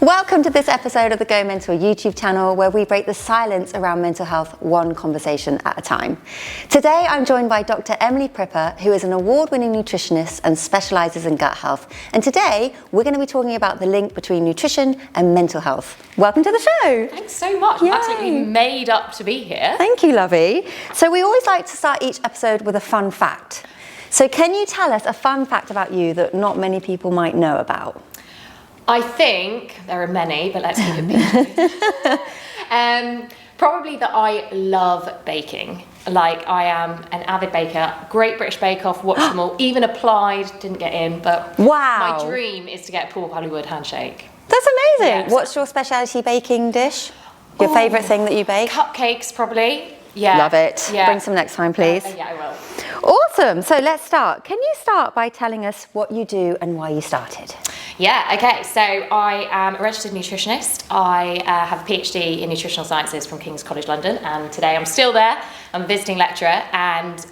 Welcome to this episode of the Go Mental YouTube channel, where we break the silence around mental health one conversation at a time. Today I'm joined by Dr Emily Prpa, who is an award-winning nutritionist and specialises in gut health. And today we're going to be talking about the link between nutrition and mental health. Welcome to the show. Thanks so much. I'm absolutely made up to be here. Thank you, lovey. So we always like to start each episode with a fun fact. So can you tell us a fun fact about you that not many people might know about? I think there are many, but let's keep it PG. Probably that I love baking. Like, I am an avid baker. Great British Bake Off, watched them all, even applied, didn't get in, but wow. My dream is to get a Paul Hollywood handshake. That's amazing. Yeah, what's your specialty baking dish? Your favourite thing that you bake? Cupcakes, probably. Yeah. Love it. Yeah. Bring some next time, please. Yeah, I will. Awesome. So let's start. Can you start by telling us what you do and why you started? Yeah, okay. So I am a registered nutritionist. I have a PhD in nutritional sciences from King's College London, and today I'm still there. I'm a visiting lecturer, and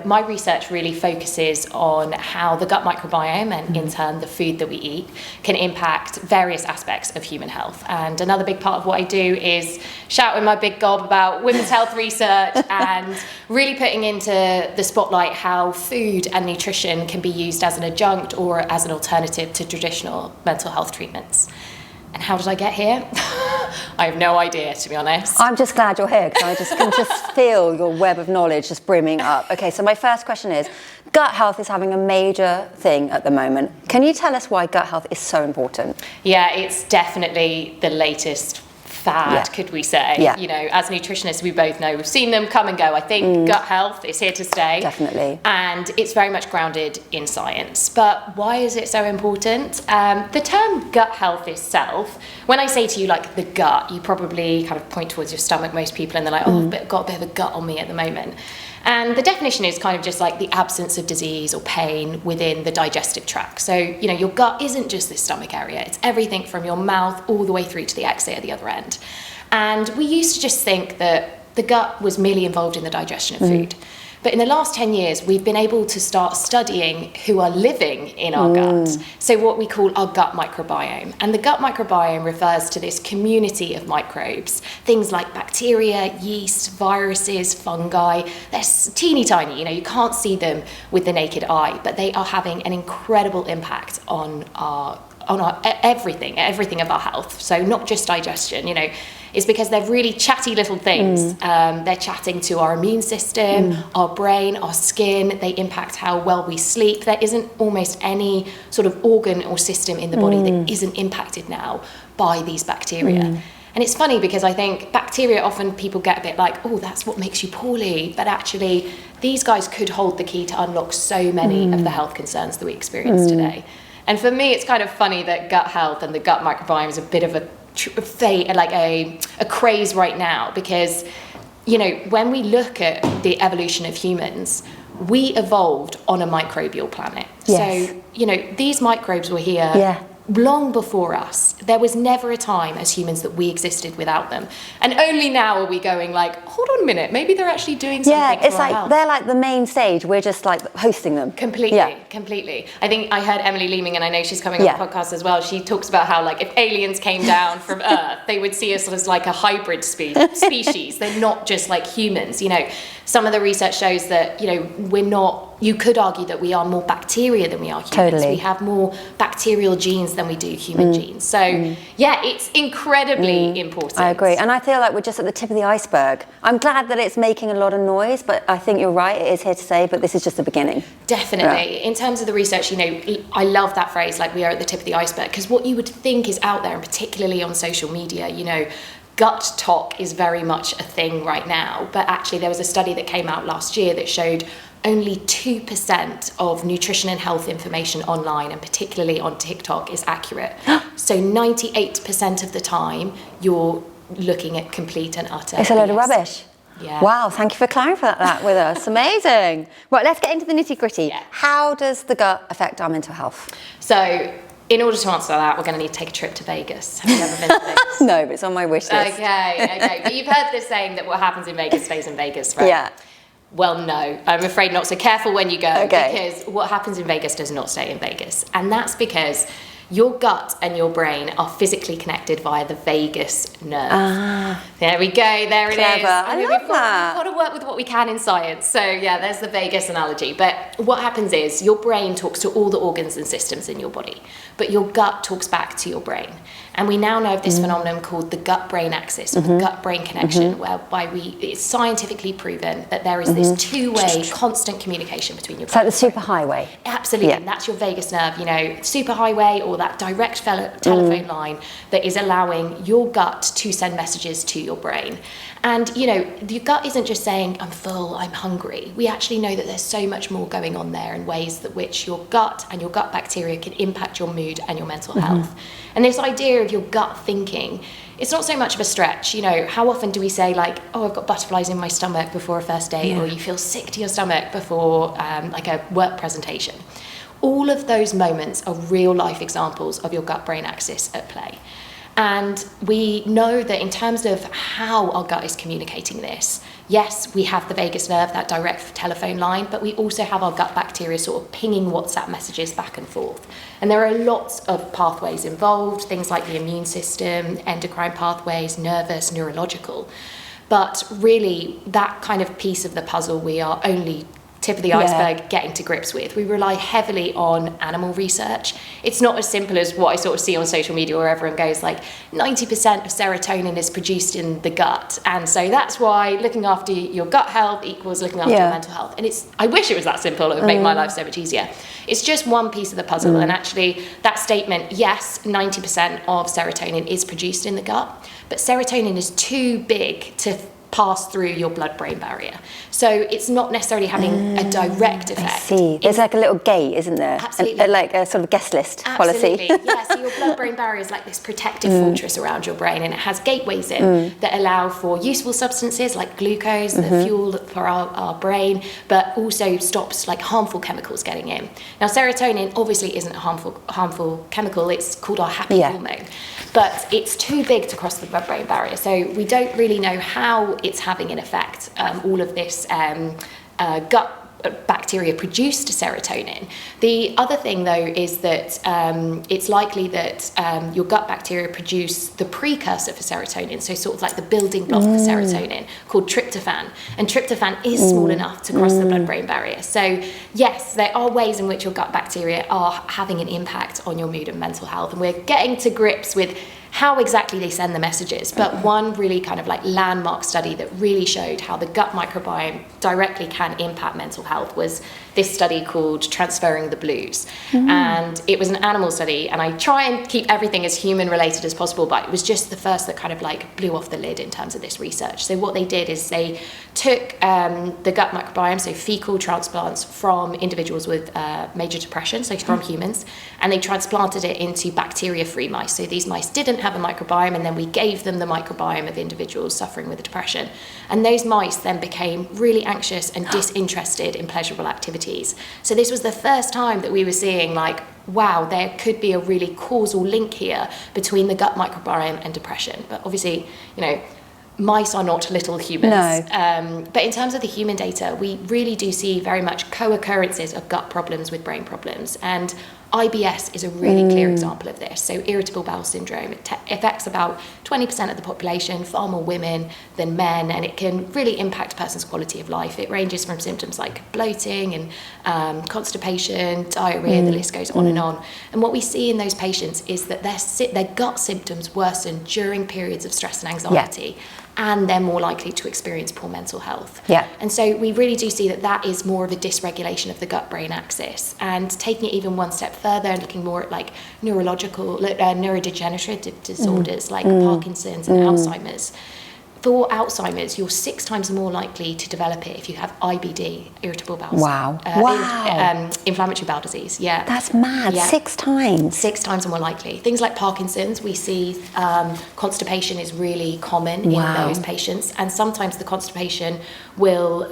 my research really focuses on how the gut microbiome, and in turn the food that we eat, can impact various aspects of human health. And another big part of what I do is shout in my big gob about women's health research and really putting into the spotlight how food and nutrition can be used as an adjunct or as an alternative to traditional mental health treatments. And how did I get here? I have no idea, to be honest. I'm just glad you're here, because I can just feel your web of knowledge just brimming up. Okay, so my first question is, gut health is having a major thing at the moment. Can you tell us why gut health is so important? Yeah, it's definitely the latest fad, could we say. Yeah. You know, as nutritionists, we both know, we've seen them come and go. I think gut health is here to stay. Definitely. And it's very much grounded in science. But why is it so important? The term gut health itself, when I say to you, like, the gut, you probably kind of point towards your stomach, most people, and they're like, oh, I've got a bit of a gut on me at the moment. And the definition is kind of just like the absence of disease or pain within the digestive tract. So, you know, your gut isn't just this stomach area. It's everything from your mouth all the way through to the exit at the other end. And we used to just think that the gut was merely involved in the digestion of food. But in the last 10 years, we've been able to start studying who are living in our gut. So what we call our gut microbiome. And the gut microbiome refers to this community of microbes, things like bacteria, yeast, viruses, fungi. They're teeny tiny, you know, you can't see them with the naked eye, but they are having an incredible impact on our everything of our health. So not just digestion, you know, it's because they're really chatty little things. They're chatting to our immune system, our brain, our skin. They impact how well we sleep. There isn't almost any sort of organ or system in the body that isn't impacted now by these bacteria. And it's funny because I think bacteria, often people get a bit like, oh, that's what makes you poorly. But actually, these guys could hold the key to unlock so many of the health concerns that we experience today. And for me, it's kind of funny that gut health and the gut microbiome is a bit of a craze right now, because, you know, when we look at the evolution of humans, we evolved on a microbial planet. Yes. So, you know, these microbes were here long before us. There was never a time as humans that we existed without them. And only now are we going like, hold on a minute, maybe they're actually doing something for it's our like health. they're like the main stage. We're just like hosting them. Completely. I think I heard Emily Leeming, and I know she's coming on the podcast as well. She talks about how, like, if aliens came down from Earth, they would see us as like a hybrid species. They're not just like humans. You know, some of the research shows that, you know, you could argue that we are more bacteria than we are humans. Totally. We have more bacterial genes than we do human genes. So, yeah, it's incredibly important. I agree. And I feel like we're just at the tip of the iceberg. I'm glad that it's making a lot of noise, but I think you're right, it is here to stay, but this is just the beginning. Definitely. In terms of the research, you know, I love that phrase, like, we are at the tip of the iceberg, because what you would think is out there, and particularly on social media, you know, gut talk is very much a thing right now. But actually, there was a study that came out last year that showed only 2% of nutrition and health information online, and particularly on TikTok, is accurate. So 98% of the time, you're looking at complete and utter It's a load of rubbish. Yeah. Wow, thank you for clarifying that with us. Amazing. Right, let's get into the nitty-gritty. Yeah. How does the gut affect our mental health? So, in order to answer that, we're going to need to take a trip to Vegas. Have you ever been to Vegas? No, but it's on my wish list. Okay. But you've heard this saying that what happens in Vegas stays in Vegas, right? Yeah. Well, no, I'm afraid not. So careful when you go, Okay. because what happens in Vegas does not stay in Vegas. And that's because your gut and your brain are physically connected via the vagus nerve. There we go, there it Clever. is. I love we've that. got to work with what we can in science. So yeah, there's the vagus analogy. But what happens is your brain talks to all the organs and systems in your body, but your gut talks back to your brain. And we now know of this phenomenon called the gut-brain axis, or the gut-brain connection, whereby it's scientifically proven that there is this two-way constant communication between your brain. It's like the superhighway. Absolutely, Yeah. and that's your vagus nerve, superhighway, or that direct telephone line that is allowing your gut to send messages to your brain. And, your gut isn't just saying, I'm full, I'm hungry. We actually know that there's so much more going on there in ways that which your gut and your gut bacteria can impact your mood and your mental health. And this idea of your gut thinking, it's not so much of a stretch. How often do we say like, oh, I've got butterflies in my stomach before a first date, or you feel sick to your stomach before like a work presentation? All of those moments are real life examples of your gut-brain axis at play. And we know that in terms of how our gut is communicating this, yes, we have the vagus nerve, that direct telephone line, but we also have our gut bacteria sort of pinging WhatsApp messages back and forth. And there are lots of pathways involved, things like the immune system, endocrine pathways, nervous, neurological. But really, that kind of piece of the puzzle we are only tip of the iceberg getting to grips with. We rely heavily on animal research. It's not as simple as what I sort of see on social media where everyone goes like 90% of serotonin is produced in the gut, and so that's why looking after your gut health equals looking after your mental health. And I wish it was that simple. It would make my life so much easier. It's just one piece of the puzzle. And actually that statement, yes, 90% of serotonin is produced in the gut, but serotonin is too big to pass through your blood-brain barrier. So it's not necessarily having a direct effect. I see. There's like a little gate, isn't there? Absolutely. Like a sort of guest list policy. Absolutely, yeah. So your blood-brain barrier is like this protective fortress around your brain, and it has gateways in that allow for useful substances like glucose, the fuel for our brain, but also stops like harmful chemicals getting in. Now, serotonin obviously isn't a harmful chemical. It's called our happy hormone, but it's too big to cross the blood-brain barrier. So we don't really know how it's having an effect. All of this gut bacteria produced serotonin. The other thing, though, is that it's likely that your gut bacteria produce the precursor for serotonin, so sort of like the building block for serotonin, called tryptophan. And tryptophan is small enough to cross the blood-brain barrier. So yes, there are ways in which your gut bacteria are having an impact on your mood and mental health, and we're getting to grips with how exactly they send the messages. But one really kind of like landmark study that really showed how the gut microbiome directly can impact mental health was this study called Transferring the Blues. And it was an animal study, and I try and keep everything as human related as possible, but it was just the first that kind of like blew off the lid in terms of this research. So what they did is they took the gut microbiome, so fecal transplants from individuals with major depression, so from humans, and they transplanted it into bacteria-free mice. So these mice didn't have a microbiome, and then we gave them the microbiome of individuals suffering with depression. And those mice then became really anxious and disinterested in pleasurable activities. So this was the first time that we were seeing like, wow, there could be a really causal link here between the gut microbiome and depression. But obviously, mice are not little humans. No. But in terms of the human data, we really do see very much co-occurrences of gut problems with brain problems. And IBS is a really clear example of this. So irritable bowel syndrome, it affects about 20% of the population, far more women than men, and it can really impact a person's quality of life. It ranges from symptoms like bloating and constipation, diarrhea, the list goes on and on. And what we see in those patients is that their gut symptoms worsen during periods of stress and anxiety. And they're more likely to experience poor mental health. And so we really do see that is more of a dysregulation of the gut-brain axis. And taking it even one step further and looking more at like neurological, neurodegenerative disorders like Parkinson's and Alzheimer's. For Alzheimer's, you're 6 times more likely to develop it if you have IBD, irritable bowel inflammatory bowel disease. Yeah, that's mad. 6 times. 6 times more likely. Things like Parkinson's, we see constipation is really common in those patients, and sometimes the constipation will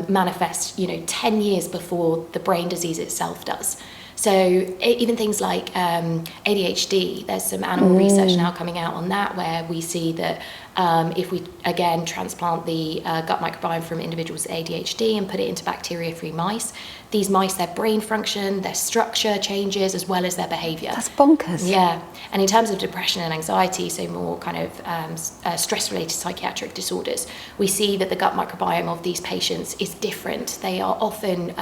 manifest, 10 years before the brain disease itself does. So even things like ADHD, there's some animal research now coming out on that, where we see that if we, again, transplant the gut microbiome from individuals with ADHD and put it into bacteria-free mice, these mice, their brain function, their structure changes, as well as their behaviour. That's bonkers. Yeah. And in terms of depression and anxiety, so more kind of stress-related psychiatric disorders, we see that the gut microbiome of these patients is different. They are often...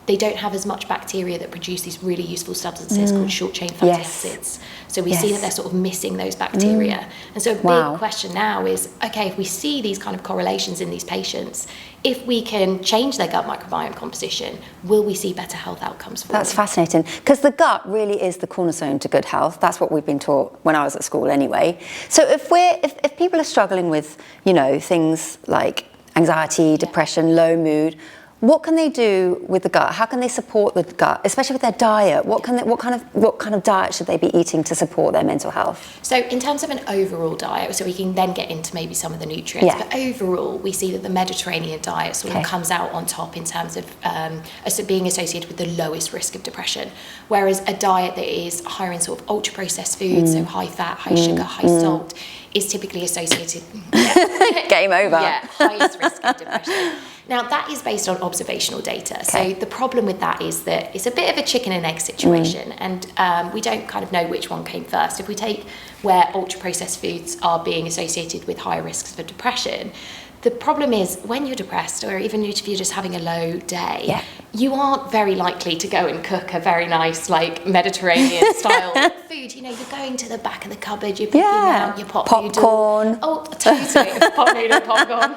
they don't have as much bacteria that produce these really useful substances called short-chain fatty acids. So we see that they're sort of missing those bacteria. And so a big question now is, okay, if we see these kind of correlations in these patients, if we can change their gut microbiome composition, will we see better health outcomes for them? That's fascinating, because the gut really is the cornerstone to good health. That's what we've been taught when I was at school anyway. So if people are struggling with, you know, things like anxiety, depression, low mood, what can they do with the gut? How can they support the gut, especially with their diet? What kind of diet should they be eating to support their mental health? So in terms of an overall diet, so we can then get into maybe some of the nutrients, but overall we see that the Mediterranean diet sort of comes out on top in terms of being associated with the lowest risk of depression, whereas a diet that is higher in sort of ultra processed foods, so high fat, high sugar, high salt, is typically associated Game over. highest risk of depression. Now, that is based on observational data. So the problem with that is that it's a bit of a chicken and egg situation, and we don't kind of know which one came first. If we take where ultra-processed foods are being associated with higher risks for depression, the problem is when you're depressed, or even if you're just having a low day, you aren't very likely to go and cook a very nice, like, Mediterranean style food. You know, you're going to the back of the cupboard, you're picking out your popcorn. Noodle. Oh, totally. Pot noodle, popcorn.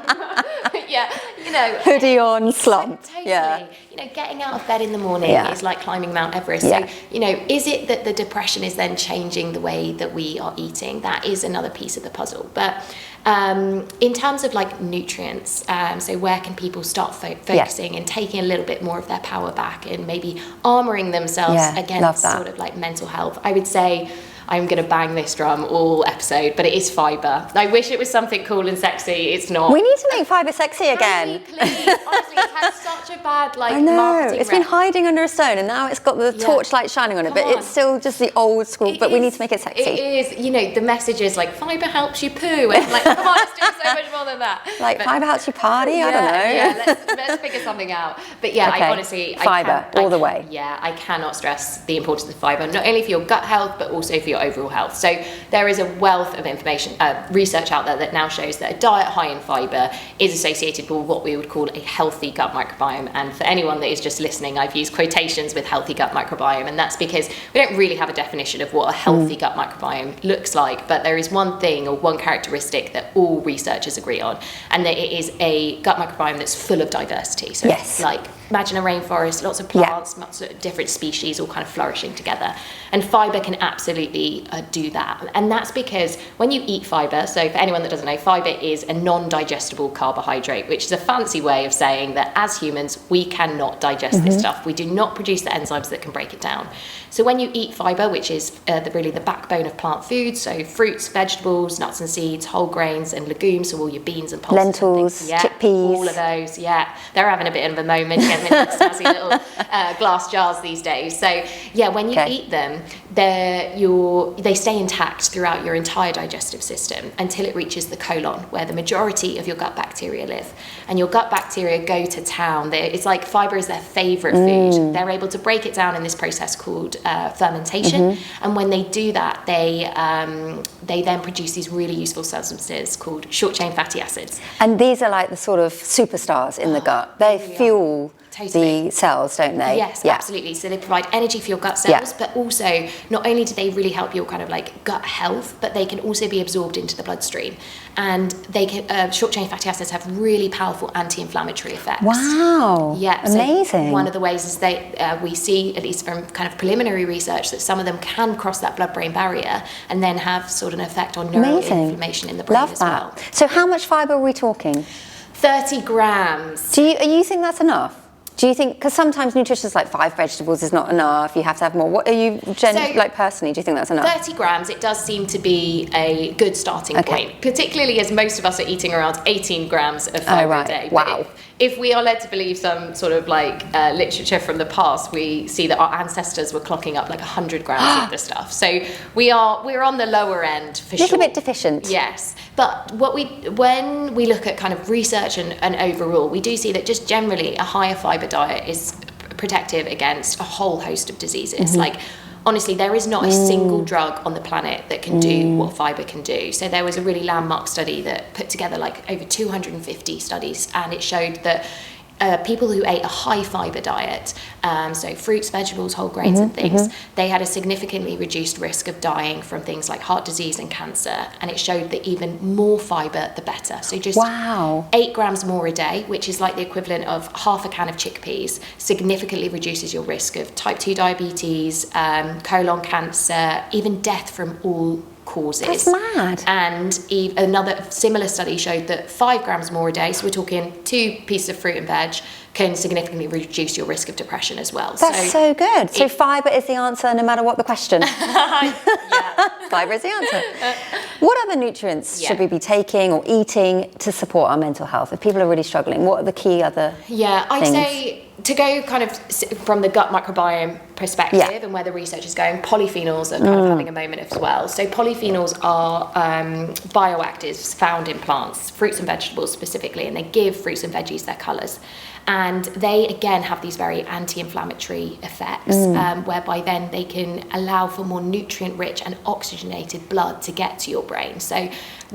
You know. Hoodie on, slump. Totally. You know, getting out of bed in the morning is like climbing Mount Everest. So, you know, is it that the depression is then changing the way that we are eating? That is another piece of the puzzle. But in terms of like nutrients, so where can people start focusing and taking a little bit more of their power back and maybe armouring themselves against sort of like mental health? I would say, I'm going to bang this drum all episode, but it is fibre. I wish it was something cool and sexy. It's not. We need to make fibre sexy again. Please. Honestly, it's had such a bad I know. marketing It's been hiding under a stone, and now it's got the torchlight shining on it, but it's still just the old school, but we need to make it sexy. It is, you know, the message is like, fibre helps you poo, and like, come on, it's doing so much more than that. Like, fibre helps you party? I don't know. Yeah, let's figure something out. But yeah, I honestly... Fibre, all the way. Yeah, I cannot stress the importance of fibre, not only for your gut health, but also for your overall health. So there is a wealth of information, research out there that now shows that a diet high in fibre is associated with what we would call a healthy gut microbiome. And for anyone that is just listening, I've used quotations with healthy gut microbiome, and that's because we don't really have a definition of what a healthy gut microbiome looks like, but there is one thing or one characteristic that all researchers agree on, and that it is a gut microbiome that's full of diversity. So like, imagine a rainforest, lots of plants, lots of different species all kind of flourishing together. And fibre can absolutely do that. And that's because when you eat fibre, so for anyone that doesn't know, fibre is a non-digestible carbohydrate, which is a fancy way of saying that as humans, we cannot digest this stuff. We do not produce the enzymes that can break it down. So when you eat fibre, which is really the backbone of plant food, so fruits, vegetables, nuts and seeds, whole grains and legumes, so all your beans and pulses, lentils, chickpeas, all of those, they're having a bit of a moment, get them in snazzy little glass jars these days. So when you eat them, they stay intact throughout your entire digestive system until it reaches the colon, where the majority of your gut bacteria live. And your gut bacteria go to town. It's like fibre is their favourite food. They're able to break it down in this process called fermentation. And when they do that, they then produce these really useful substances called short-chain fatty acids. And these are like the sort of superstars in the gut. They fuel the cells, don't they? Yes, absolutely. So they provide energy for your gut cells, but also not only do they really help your kind of like gut health, but they can also be absorbed into the bloodstream. And they can short-chain fatty acids have really powerful anti-inflammatory effects. Wow. Yeah. Amazing. So one of the ways is we see, at least from kind of preliminary research, that some of them can cross that blood-brain barrier and then have sort of an effect on neuroinflammation in the brain as well. Love that. So how much fibre are we talking? 30 grams. Do you think that's enough? Do you think, because sometimes nutritionists like 5 vegetables is not enough, you have to have more. What are you, like personally, do you think that's enough? 30 grams, it does seem to be a good starting point, particularly as most of us are eating around 18 grams of fibre a day. Wow. But if we are led to believe some sort of like literature from the past, we see that our ancestors were clocking up like 100 grams of the stuff. So we're on the lower end for sure. A little bit deficient. Yes. But when we look at kind of research and overall, we do see that just generally a higher fibre diet is protective against a whole host of diseases. Like, honestly, there is not a single drug on the planet that can do what fibre can do. So there was a really landmark study that put together like over 250 studies, and it showed that people who ate a high fibre diet, so fruits, vegetables, whole grains and things, they had a significantly reduced risk of dying from things like heart disease and cancer. And it showed that even more fibre, the better. So just 8 grams more a day, which is like the equivalent of half a can of chickpeas, significantly reduces your risk of type 2 diabetes, colon cancer, even death from all causes. That's mad. And another similar study showed that 5 grams more a day, so we're talking 2 pieces of fruit and veg, can significantly reduce your risk of depression as well. That's so good. So fibre is the answer no matter what the question. Fibre is the answer. What other nutrients should we be taking or eating to support our mental health? If people are really struggling, what are the key other things? I'd say to go kind of from the gut microbiome perspective and where the research is going, polyphenols are kind of having a moment as well. So polyphenols are bioactives found in plants, fruits and vegetables specifically, and they give fruits and veggies their colours. And they, again, have these very anti-inflammatory effects, whereby then they can allow for more nutrient-rich and oxygenated blood to get to your brain. So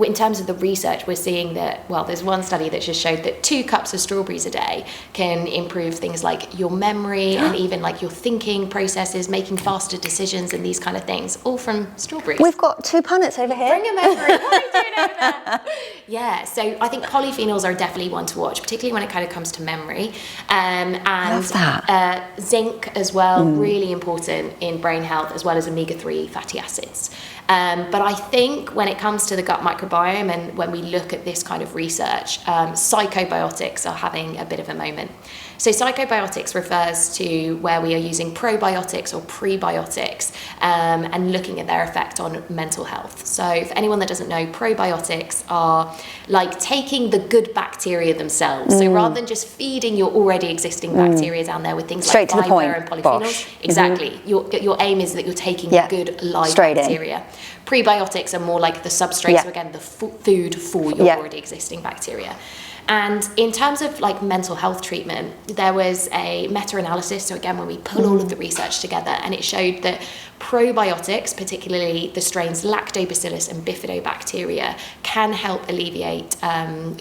in terms of the research, we're seeing that, well, there's one study that just showed that 2 cups of strawberries a day can improve things like your memory and even like your thinking processes, making faster decisions and these kind of things, all from strawberries. We've got 2 punnets over here. Bring them over. What are you doing over there? Yeah, so I think polyphenols are definitely one to watch, particularly when it kind of comes to memory. And Love that. Zinc as well, really important in brain health, as well as omega-3 fatty acids. But I think when it comes to the gut microbiome and when we look at this kind of research, psychobiotics are having a bit of a moment. So psychobiotics refers to where we are using probiotics or prebiotics and looking at their effect on mental health. So for anyone that doesn't know, probiotics are like taking the good bacteria themselves. So rather than just feeding your already existing bacteria down there with things like fiber and polyphenols, exactly. Your aim is that you're taking good live bacteria. Prebiotics are more like the substrate, so again, the food for your already existing bacteria. And in terms of like mental health treatment, there was a meta-analysis. So again, when we pull all of the research together, and it showed that probiotics, particularly the strains Lactobacillus and Bifidobacteria, can help alleviate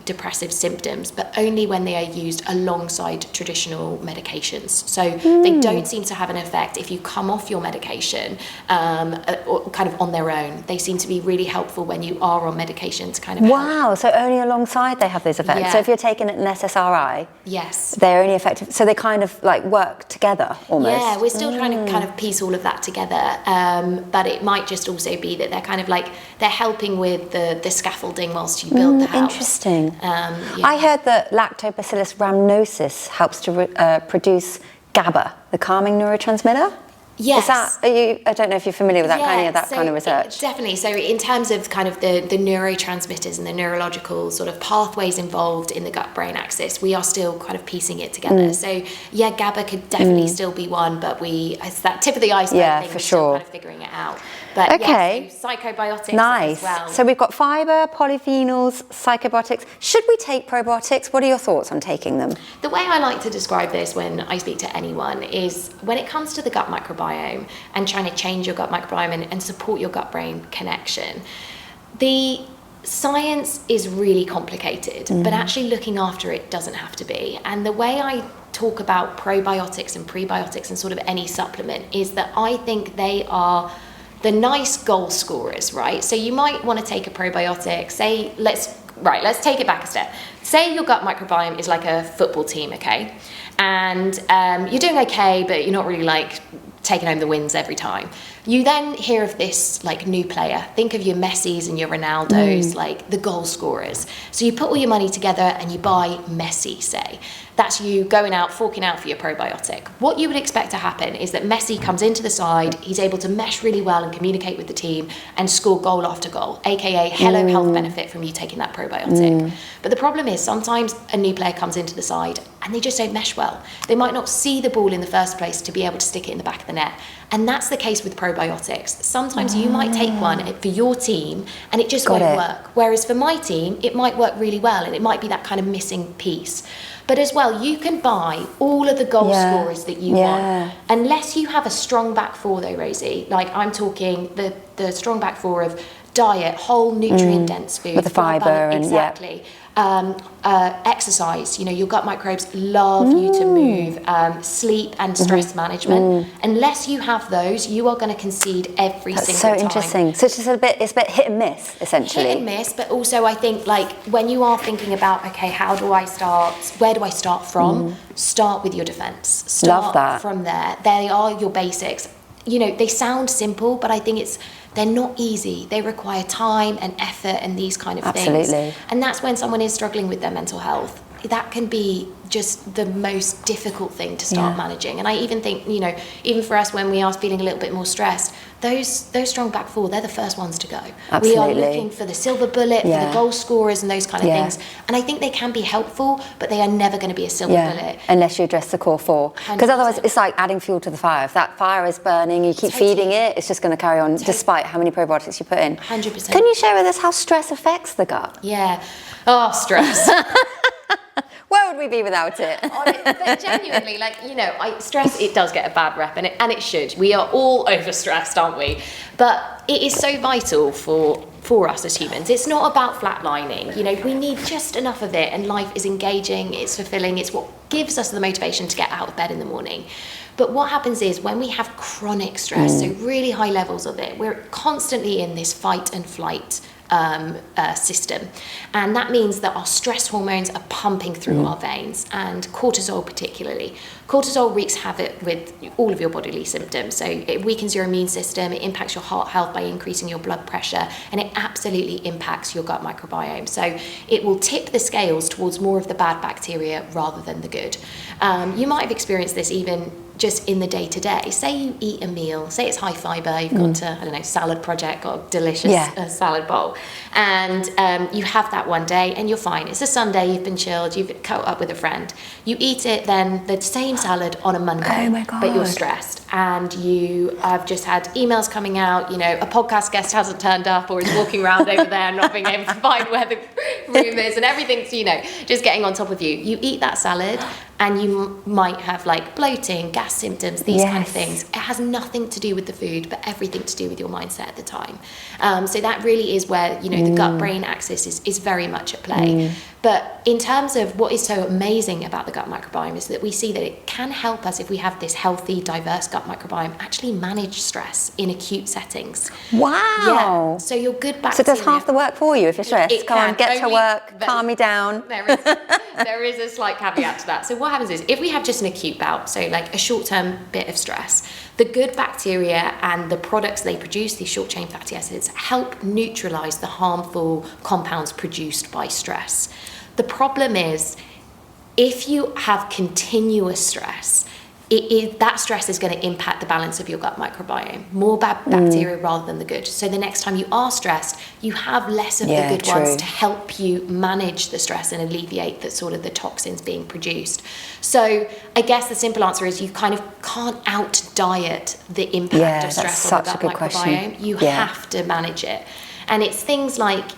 depressive symptoms, but only when they are used alongside traditional medications. So they don't seem to have an effect if you come off your medication or kind of on their own. They seem to be really helpful when you are on medication to kind of help. So only alongside they have those effects. Yeah. So if you're taking an SSRI, yes, they're only effective. So they kind of like work together almost. Yeah, we're still trying to kind of piece all of that together. But it might just also be that they're kind of like, they're helping with the scaffolding whilst you build the house. Interesting. I heard that Lactobacillus rhamnosus helps to produce GABA, the calming neurotransmitter. Yes. I don't know if you're familiar with that kind of research. Definitely. So in terms of kind of the neurotransmitters and the neurological sort of pathways involved in the gut-brain axis, we are still kind of piecing it together. So yeah, GABA could definitely still be one, but it's that tip of the iceberg thing, we're still kind of figuring it out. But so psychobiotics as well. So we've got fibre, polyphenols, psychobiotics. Should we take probiotics? What are your thoughts on taking them? The way I like to describe this when I speak to anyone is when it comes to the gut microbiome and trying to change your gut microbiome and support your gut-brain connection, the science is really complicated, but actually looking after it doesn't have to be. And the way I talk about probiotics and prebiotics and sort of any supplement is that I think they are the nice goal scorers, right? So you might want to take a probiotic, say, let's take it back a step. Say your gut microbiome is like a football team, okay? And you're doing okay, but you're not really like taking home the wins every time. You then hear of this like new player. Think of your Messis and your Ronaldos, like the goal scorers. So you put all your money together and you buy Messi, say. That's you going out, forking out for your probiotic. What you would expect to happen is that Messi comes into the side, he's able to mesh really well and communicate with the team and score goal after goal, aka hello health benefit from you taking that probiotic. But the problem is sometimes a new player comes into the side and they just don't mesh well. They might not see the ball in the first place to be able to stick it in the back of the net. And that's the case with probiotics. Sometimes you might take one for your team and it just won't work. Whereas for my team, it might work really well and it might be that kind of missing piece. But as well, you can buy all of the goal scorers that you want. Unless you have a strong back four though, Rosie. Like I'm talking the strong back four of diet, whole nutrient-dense food. With the fibre and exactly. Exercise, your gut microbes love you to move, sleep and stress management. Unless you have those, you are going to concede every single time. That's so interesting. So it's just it's a bit hit and miss, essentially. Hit and miss, but also I think like when you are thinking about, okay, how do I start? Where do I start from? Start with your defense. Start from there. They are your basics. They sound simple, but I think they're not easy. They require time and effort and these kind of things. And that's when someone is struggling with their mental health. That can be just the most difficult thing to start managing. And I even think, even for us when we are feeling a little bit more stressed, those strong back four, they're the first ones to go. We are looking for the silver bullet, for the goal scorers and those kind of things. And I think they can be helpful, but they are never going to be a silver bullet. Unless you address the core four. Because otherwise it's like adding fuel to the fire. If that fire is burning, you keep feeding it, it's just going to carry on despite how many probiotics you put in. 100%. Can you share with us how stress affects the gut? Yeah. Oh, stress. Where would we be without it? But genuinely, stress, it does get a bad rep, and it should. We are all overstressed, aren't we? But it is so vital for us as humans. It's not about flatlining. We need just enough of it, and life is engaging, it's fulfilling, it's what gives us the motivation to get out of bed in the morning. But what happens is when we have chronic stress, so really high levels of it, we're constantly in this fight and flight system, and that means that our stress hormones are pumping through our veins, and cortisol particularly. Cortisol wreaks havoc with all of your bodily symptoms, so it weakens your immune system, it impacts your heart health by increasing your blood pressure, and it absolutely impacts your gut microbiome. So it will tip the scales towards more of the bad bacteria rather than the good. You might have experienced this even just in the day-to-day. Say you eat a meal, say it's high fibre, you've gone to, Salad Project, got a delicious salad bowl, and you have that one day and you're fine. It's a Sunday, you've been chilled, you've caught up with a friend. You eat it then, the same salad on a Monday, but you're stressed, and you have just had emails coming out, a podcast guest hasn't turned up or is walking around over there and not being able to find where the room is, and everything's, just getting on top of you. You eat that salad, and you might have bloating, gas symptoms, these kind of things. It has nothing to do with the food, but everything to do with your mindset at the time. So that really is where, the gut-brain axis is very much at play. But in terms of what is so amazing about the gut microbiome is that we see that it can help us, if we have this healthy, diverse gut microbiome, actually manage stress in acute settings. Wow. Yeah. So your good bacteria... So it does half the work for you if you're stressed. Come on, get to work, calm me down. There is a slight caveat to that. So what happens is, if we have just an acute bout, so like a short-term bit of stress, the good bacteria and the products they produce, these short-chain fatty acids, help neutralize the harmful compounds produced by stress. The problem is, if you have continuous stress, that stress is going to impact the balance of your gut microbiome. More bad bacteria rather than the good. So the next time you are stressed, you have less of the good ones to help you manage the stress and alleviate the toxins being produced. So I guess the simple answer is you kind of can't out-diet the impact of stress on the gut microbiome. You have to manage it. And it's things like,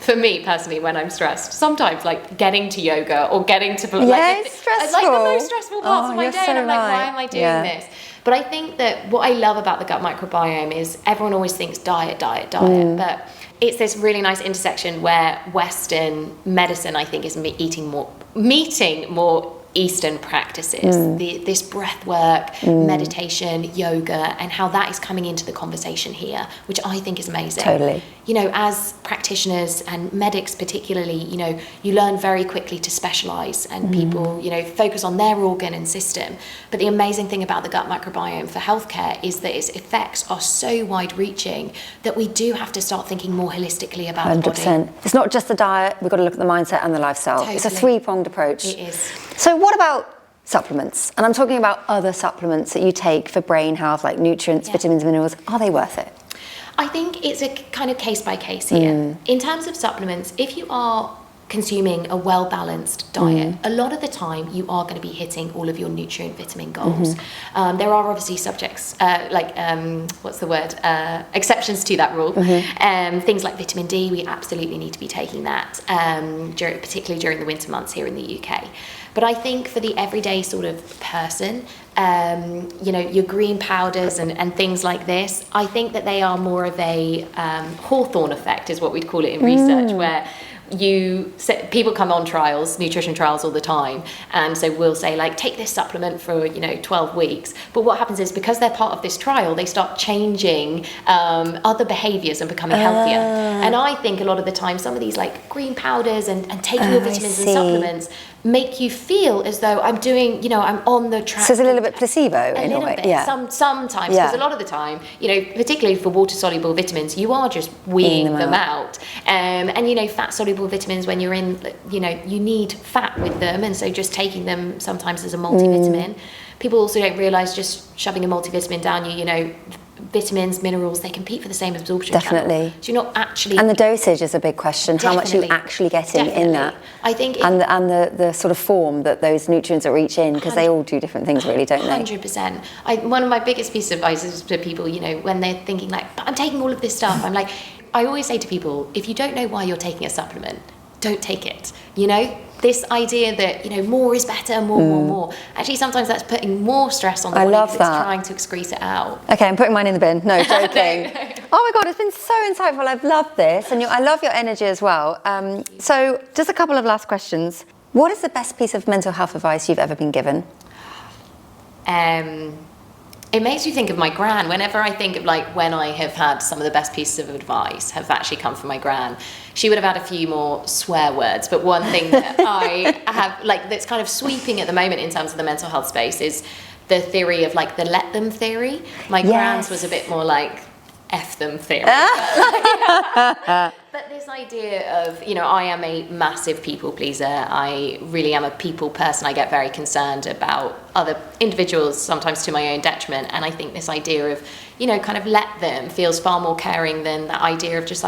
for me personally, when I'm stressed, sometimes getting to yoga or getting to it's stressful. It's the most stressful parts of my day, and I'm why am I doing this? But I think that what I love about the gut microbiome is everyone always thinks diet, but it's this really nice intersection where Western medicine, I think, is meeting more Eastern practices, this breath work, meditation, yoga, and how that is coming into the conversation here, which I think is amazing. Totally. You know, as practitioners and medics particularly, you know, you learn very quickly to specialise, and people, you know, focus on their organ and system. But the amazing thing about the gut microbiome for healthcare is that its effects are so wide-reaching that we do have to start thinking more holistically about 100%. the body. It's not just the diet, we've got to look at the mindset and the lifestyle. Totally. It's a three-pronged approach. It is. So what about supplements? And I'm talking about other supplements that you take for brain health, like nutrients, vitamins, minerals. Are they worth it? I think it's a kind of case by case here. In terms of supplements, if you are consuming a well-balanced diet, a lot of the time you are going to be hitting all of your nutrient vitamin goals. There are obviously exceptions to that rule. Things like vitamin D, we absolutely need to be taking that, particularly during the winter months here in the UK. But I think for the everyday sort of person, you know, your green powders and things like this, I think that they are more of a Hawthorne effect is what we'd call it in research, where people come on trials, nutrition trials all the time, and so we'll say like, take this supplement for 12 weeks, but what happens is because they're part of this trial, they start changing other behaviors and becoming healthier. And I think a lot of the time some of these like green powders and taking your vitamins and supplements make you feel as though I'm doing, I'm on the track. So it's a little bit placebo in a way. Bit. Yeah. Sometimes, because a lot of the time, particularly for water-soluble vitamins, you are just weeing them out. And fat-soluble vitamins, when you're in, you need fat with them, and so just taking them sometimes as a multivitamin. People also don't realise just shoving a multivitamin down you, vitamins, minerals, they compete for the same absorption Definitely. channel. So you're not actually... And the dosage is a big question. How much are you actually getting in that? I think... And the sort of form that those nutrients are each in, because they all do different things really, don't they? 100%. One of my biggest pieces of advice is to people, when they're thinking like, but I'm taking all of this stuff, I'm like, I always say to people, if you don't know why you're taking a supplement, don't take it. This idea that, more is better, more. Actually, sometimes that's putting more stress on the body because it's trying to excrete it out. Okay, I'm putting mine in the bin. No, joking. No. Oh my God, it's been so insightful. I've loved this. And I love your energy as well. So just a couple of last questions. What is the best piece of mental health advice you've ever been given? It makes you think of my gran. Whenever I think of when I have had some of the best pieces of advice have actually come from my gran, she would have had a few more swear words. But one thing that I have that's kind of sweeping at the moment in terms of the mental health space is the theory of the let them theory. My gran's was a bit more like F them theory. But this idea of, I am a massive people pleaser. I really am a people person. I get very concerned about other individuals, sometimes to my own detriment. And I think this idea of, kind of let them feels far more caring than that idea of just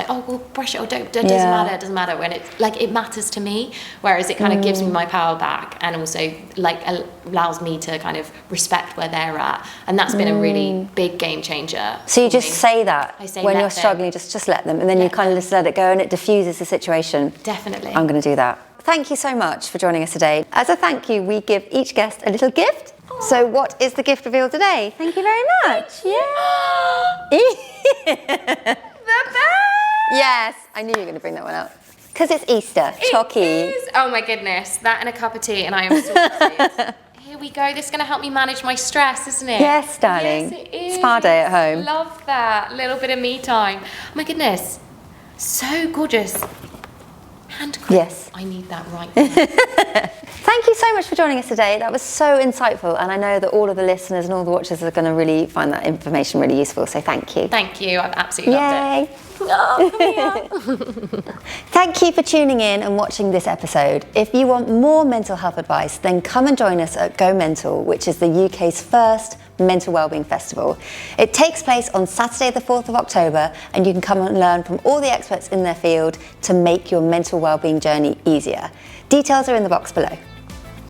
brush it or don't, doesn't matter when it's it matters to me. Whereas it kind of gives me my power back and also allows me to kind of respect where they're at. And that's been a really big game changer. So you just say that when you're struggling, just let them, and then you kind of just let it go and it diffuses the situation. Definitely. I'm going to do that. Thank you so much for joining us today. As a thank you, we give each guest a little gift. Aww. So what is the gift reveal today? Thank you very much. The best! Yes, I knew you were going to bring that one out. Because it's Easter, chalky. It is. Oh my goodness, that and a cup of tea, and I am so excited. Here we go. This is going to help me manage my stress, isn't it? Yes, darling. Yes, it is. Spa day at home. Love that. A little bit of me time. Oh my goodness. So gorgeous. Hand cream. Yes. I need that right now. Thank you so much for joining us today. That was so insightful, and I know that all of the listeners and all the watchers are going to really find that information really useful, so thank you. Thank you. I've absolutely loved it. Thank you for tuning in and watching this episode. If you want more mental health advice, then come and join us at Go Mental, which is the UK's first mental wellbeing festival. It takes place on Saturday the 4th of October, and you can come and learn from all the experts in their field to make your mental wellbeing journey easier. Details are in the box below.